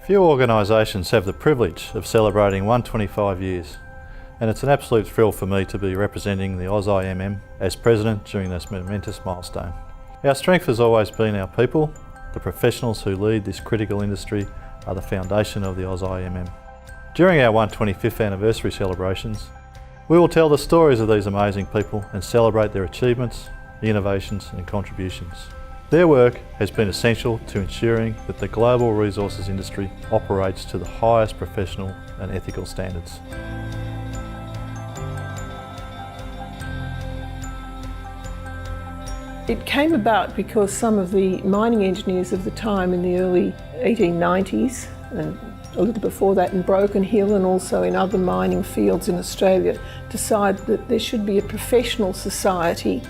Few organisations have the privilege of celebrating 125 years, and it's an absolute thrill for me to be representing the AusIMM as President during this momentous milestone. Our strength has always been our people. The professionals who lead this critical industry are the foundation of the AusIMM. During our 125th anniversary celebrations, we will tell the stories of these amazing people and celebrate their achievements, innovations and contributions. Their work has been essential to ensuring that the global resources industry operates to the highest professional and ethical standards. It came about because some of the mining engineers of the time in the early 1890s and a little before that in Broken Hill and also in other mining fields in Australia decided that there should be a professional society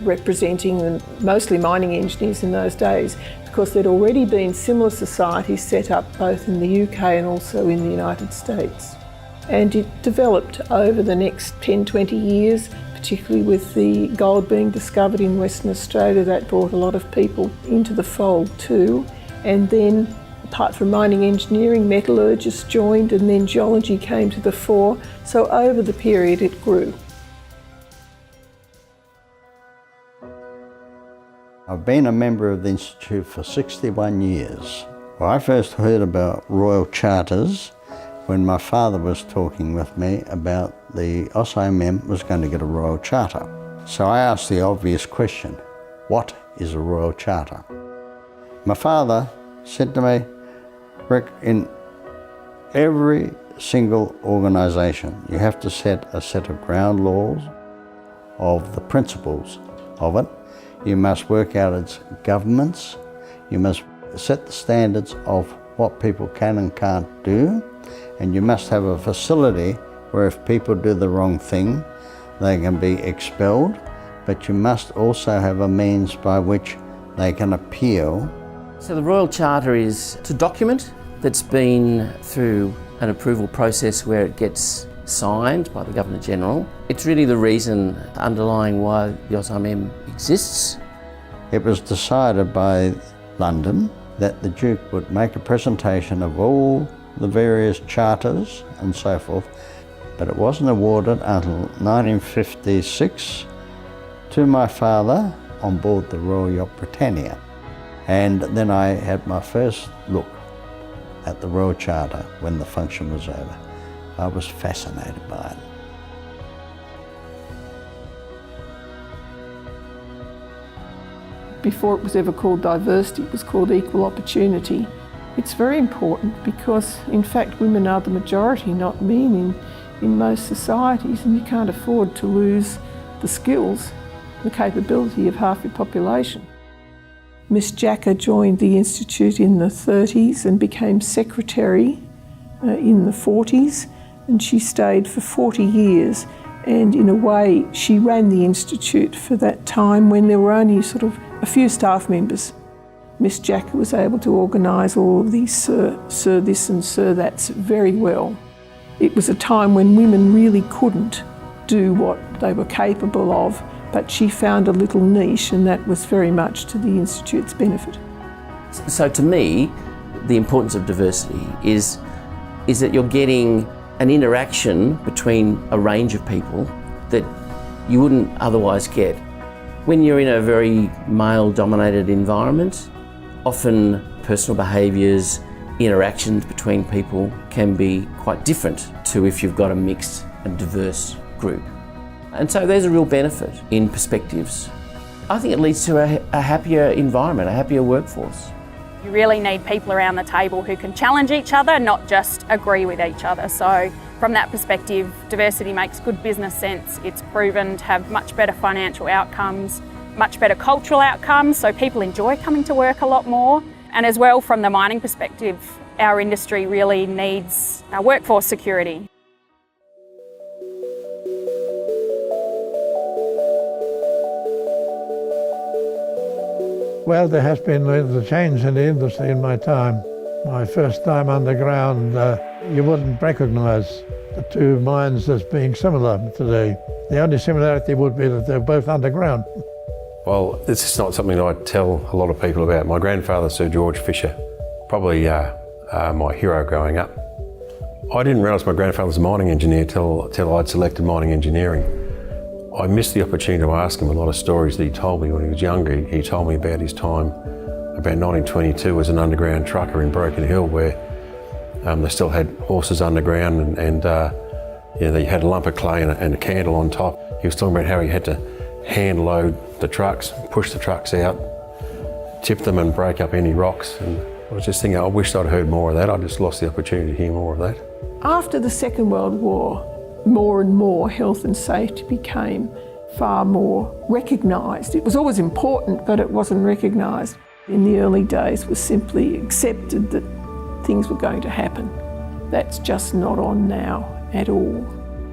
representing mostly mining engineers in those days, because there'd already been similar societies set up both in the UK and also in the United States. And it developed over the next 10-20 years, particularly with the gold being discovered in Western Australia. That brought a lot of people into the fold too. And then, apart from mining engineering, metallurgists joined, and then geology came to the fore. So over the period it grew. I've been a member of the Institute for 61 years. Well, I first heard about royal charters when my father was talking with me about the AusIMM was going to get a royal charter. So I asked the obvious question, what is a royal charter? My father said to me, Rick, in every single organisation you have to set a set of ground laws of the principles of it. You must work out its governments. You must set the standards of what people can and can't do. And you must have a facility where if people do the wrong thing, they can be expelled. But you must also have a means by which they can appeal. So the Royal Charter is a document that's been through an approval process where it gets signed by the Governor-General. It's really the reason underlying why the AusIMM exists. It was decided by London that the Duke would make a presentation of all the various charters and so forth, but it wasn't awarded until 1956 to my father on board the Royal Yacht Britannia. And then I had my first look at the Royal Charter when the function was over. I was fascinated by it. Before it was ever called diversity, it was called equal opportunity. It's very important because, in fact, women are the majority, not men, in most societies, and you can't afford to lose the skills, the capability of half your population. Miss Jacker joined the Institute in the 30s and became secretary in the 40s, and she stayed for 40 years. And in a way, she ran the Institute for that time when there were only sort of a few staff members. Miss Jacker was able to organise all of these Sir this and Sir that's very well. It was a time when women really couldn't do what they were capable of, but she found a little niche, and that was very much to the Institute's benefit. So to me, the importance of diversity is that you're getting an interaction between a range of people that you wouldn't otherwise get. When you're in a very male-dominated environment, often personal behaviours, interactions between people can be quite different to if you've got a mixed and diverse group. And so there's a real benefit in perspectives. I think it leads to a happier environment, a happier workforce. You really need people around the table who can challenge each other, not just agree with each other. So from that perspective, diversity makes good business sense. It's proven to have much better financial outcomes, much better cultural outcomes, so people enjoy coming to work a lot more. And as well, from the mining perspective, our industry really needs workforce security. Well, there has been the change in the industry in my time. My first time underground, you wouldn't recognise the two mines as being similar today. The only similarity would be that they're both underground. Well, this is not something I tell a lot of people about. My grandfather, Sir George Fisher, probably my hero growing up. I didn't realise my grandfather was a mining engineer till I'd selected mining engineering. I missed the opportunity to ask him a lot of stories that he told me when he was younger. He told me about his time about 1922 as an underground trucker in Broken Hill, where they still had horses underground and they had a lump of clay and a candle on top. He was talking about how he had to hand load the trucks, push the trucks out, tip them and break up any rocks. And I was just thinking, I wished I'd heard more of that. I just lost the opportunity to hear more of that. After the Second World War, more and more health and safety became far more recognised. It was always important, but it wasn't recognised. In the early days, it was simply accepted that things were going to happen. That's just not on now at all.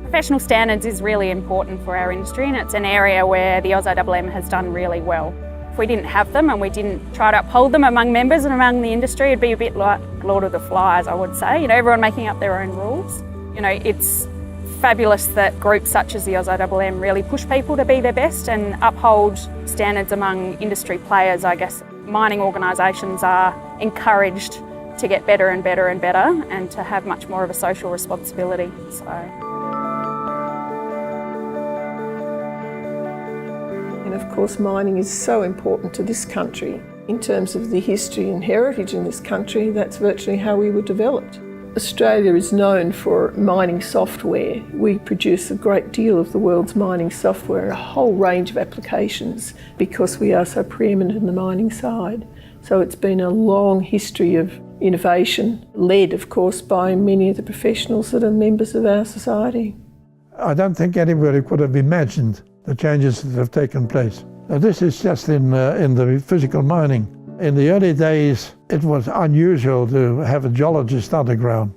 Professional standards is really important for our industry, and it's an area where the AusIMM has done really well. If we didn't have them and we didn't try to uphold them among members and among the industry, it'd be a bit like Lord of the Flies, I would say. Everyone making up their own rules. It's fabulous that groups such as the AusIMM really push people to be their best and uphold standards among industry players. I guess mining organisations are encouraged to get better and better and better and to have much more of a social responsibility. And of course, mining is so important to this country. In terms of the history and heritage in this country, that's virtually how we were developed. Australia is known for mining software. We produce a great deal of the world's mining software, a whole range of applications, because we are so preeminent in the mining side. So it's been a long history of innovation, led, of course, by many of the professionals that are members of our society. I don't think anybody could have imagined the changes that have taken place. Now, this is just in the physical mining. In the early days, it was unusual to have a geologist underground.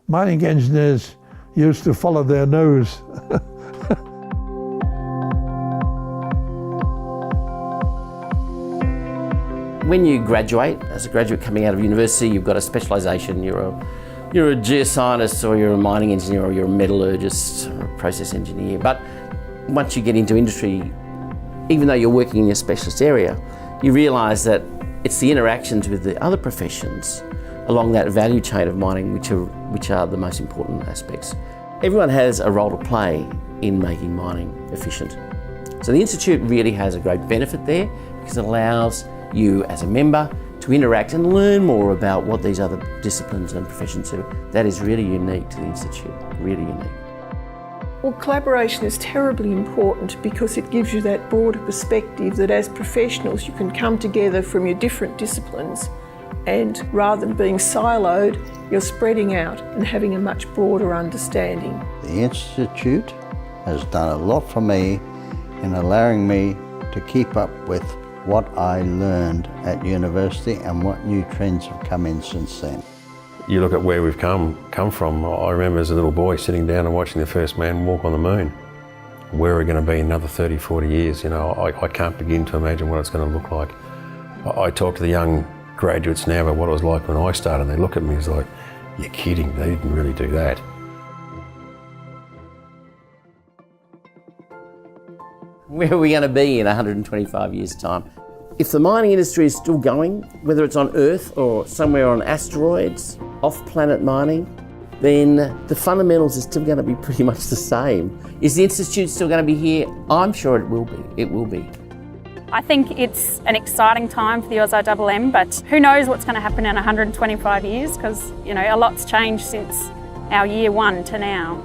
Mining engineers used to follow their nose. When you graduate, as a graduate coming out of university, you've got a specialisation. You're a geoscientist, or you're a mining engineer, or you're a metallurgist, or a process engineer. But once you get into industry, even though you're working in your specialist area, you realise that it's the interactions with the other professions along that value chain of mining which are the most important aspects. Everyone has a role to play in making mining efficient. So the Institute really has a great benefit there, because it allows you as a member to interact and learn more about what these other disciplines and professions do. That is really unique to the Institute, really unique. Well, collaboration is terribly important because it gives you that broader perspective that as professionals you can come together from your different disciplines, and rather than being siloed, you're spreading out and having a much broader understanding. The Institute has done a lot for me in allowing me to keep up with what I learned at university and what new trends have come in since then. You look at where we've come from. I remember as a little boy sitting down and watching the first man walk on the moon. Where are we going to be in another 30, 40 years? I can't begin to imagine what it's going to look like. I talk to the young graduates now about what it was like when I started, and they look at me as like, you're kidding, they didn't really do that. Where are we going to be in 125 years' time? If the mining industry is still going, whether it's on Earth or somewhere on asteroids, off-planet mining, then the fundamentals are still going to be pretty much the same. Is the Institute still going to be here? I'm sure it will be. It will be. I think it's an exciting time for the AusIMM, but who knows what's going to happen in 125 years, because a lot's changed since our year one to now.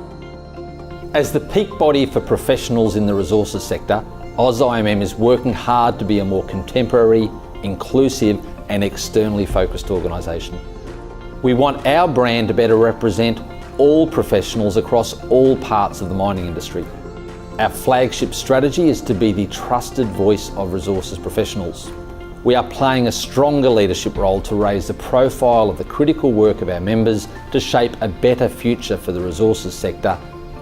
As the peak body for professionals in the resources sector, AusIMM is working hard to be a more contemporary, inclusive and externally focused organisation. We want our brand to better represent all professionals across all parts of the mining industry. Our flagship strategy is to be the trusted voice of resources professionals. We are playing a stronger leadership role to raise the profile of the critical work of our members to shape a better future for the resources sector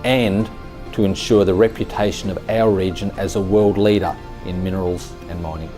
and to ensure the reputation of our region as a world leader in minerals and mining.